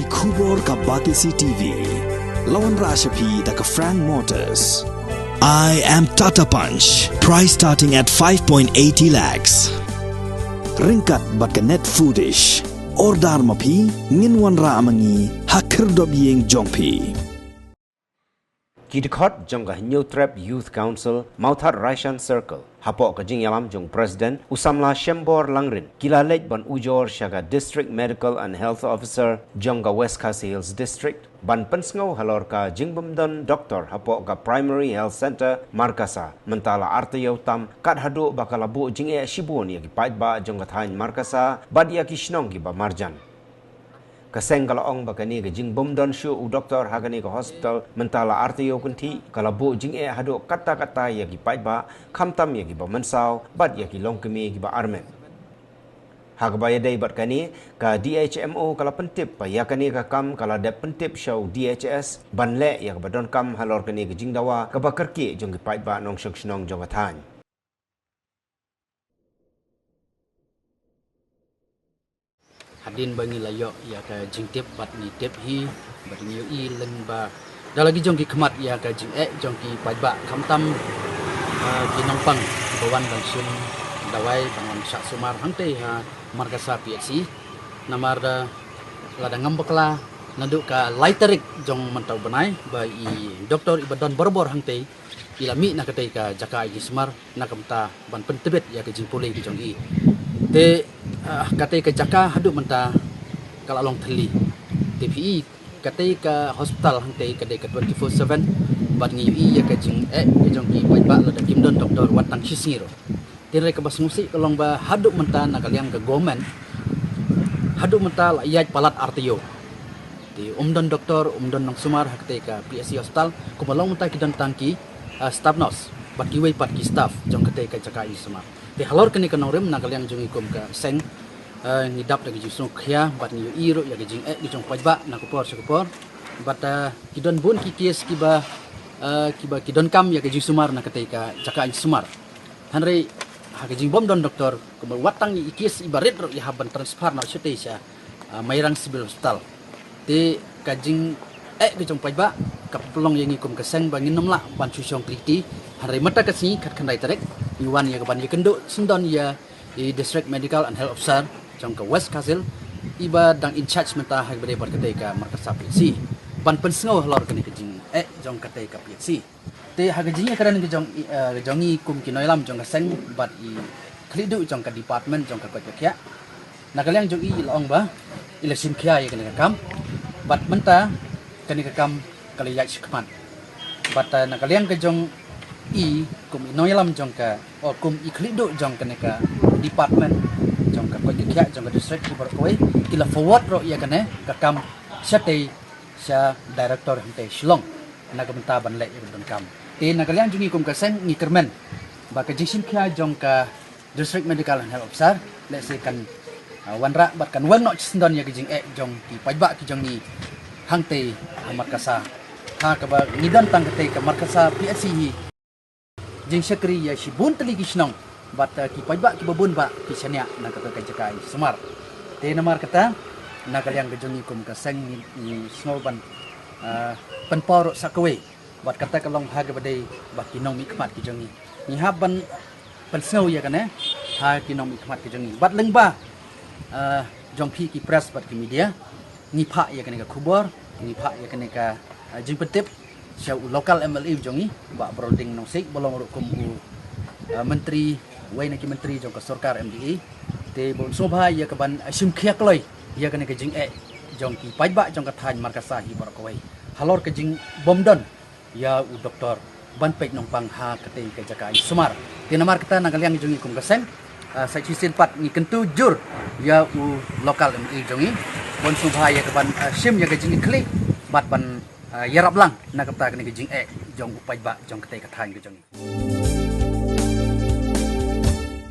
Kubor ka Batisi TV. Lawan Rashapi da ka Frank Motors. I am Tata Punch. Price starting at 5.80 lakhs. Ringkat bat ka net foodish. Ordar mapi nginwan ra amangi hakir dob yeng jongpi. Kidikot jong ka New Trap Youth Council Mauthat Raishan Circle hapok ka jing yalam jong President Usamla Shembor Langrin kilalej ban ujor syaga District Medical and Health Officer jong ka West Khasi Hills District ban pensngau halor ka jing bemdan doktor hapok ka Primary Health Center Markasa mentala artiyo tam kat hadu bakalabu jing e shibun ya ki pait ba jong ka thain Markasa bad ya ki shnong ki ba marjan kaseng kala ong bakani ke jing bomdon shu u doktor hagani ke hospital mentala artiyo kunti kala bu jing e hadu kata-kata ya ki pai ba khamtam ya ki ba mensau bat ya ki longkemi ki ba armen hagba ya dai bat kani ka DHMO kala pentip pa ya kani ka kam kala de pentip show DHS banle ya ka badon kam halor kani ke jing dawa ka ba kerki jong ki pai ba nong shok shnong jong athan hadin bangi layok ya ka jing tip bat ni tip hi bat ni i leng ba da lagi jong ki khmat ya ka jing jong ki pai ba kham tam ki nong pang bawan bang sun dawai bangon syak sumar hangte ha Markasa PHC namar da lada ngambakla nanduk ka laiterik jong mantau banai ba i doktor ibadon borbor hangte ilami na katai ka jaka i smar na kamta ban pentebet ya ka jing pulei ki jong i te katai ke jaka hadu menta kala long theli TPE katai ke hospital hangtai kadai ke 24/7 bat ngi ya ke jing ke jong ki pai ba la da kimdon doktor watang sisngiro tire ke bas musi kalong ba hadu menta na kaliang ke gomen hadu menta la yai palat artio di umdon doktor umdon nong sumar hangtai ke PSC hospital kumalong menta kidan tangki staff nurse bat ki wei pat ki staff jong katai ke jaka i sumar di halor kini kanong rem nakal yang jungi kum ka seng ngidap lagi jusung khia bat ni iro ya gijing di jong pajba nakupor sakupor bat kidon bun ki kies kiba kidon kam ya gijing sumar nakatai ka jaka in sumar hanre ha gijing bom don doktor kumal watang ni kies ibarit ro ya haban transfer na chute sya mairang sibil hospital te kajing gijong pajba kapulong yang ikum ka seng bangin namla ban susong kriti hanre mata kasi kat khandai tarek Iwan ya kapan kendo sendon ya di District Medical and Health Officer jong ke West Khasi iba dang in charge menta hak bade par katai ka Markasa PHC ban pensngau halor kene kejing jong katai ka PHC te hak jing karan ke jongi kum kinoilam jong ka seng bat i klidu jong ka department jong ka kya nakaliang jong i long ba election kya ya kene kam bat menta kene kam kali ya sikman bat nakaliang ke jong i kum inoilam jong ka o kum i klido jong ka neka department jong ka kya jong ka district kibar koi kila forward ro ya kane ka kam shatei sha director hante shilong na ka menta ban le ibon kam te nakalian jungi kum ka seng ngi kermen ba ka jingsim kya jong ka District Medical and Health Officer let's say kan wanra bat kan wan no sendon ya jing jong ki pajba ki jong ni hangte Markasa ha ka ba ngidan tang ka Markasa PHC hi jing sekri ya shibun teli kisnong bat ki pajba ki babun ba ki sanya na ka jakai semar te namar kata na kalyang gejoni kum ka seng ni snoban penpor sakwe bat kata kalong haga badai ba ki nong mikmat ki jongi ni haban pensau ya kana ha ki nong mikmat ki jongi bat lengba jong pi ki press bat ki media ni pha ya kana ka khubor ni pha ya kana ka jing petip Syau lokal MLA jongi ba broding nong sik bolong rukum menteri wai naki menteri jong ka sarkar MDA te bon sobha ya ka ban sim khiak loi ya ka ne ka jing jong ki pajba jong ka thain Markasa hi bar kawai halor ka jing bomdon ya u doktor ban pek nong pang ha ka te ka jaka sumar te namar kita nangaliang jongi kum ka sen sa chisin pat ni kentu jur ya u lokal MLA jongi bon sobha ya ka ban sim ya ka jing klik bat ban yarap lang na kapta kene jing jong upai ba jong kete ka thain ke jong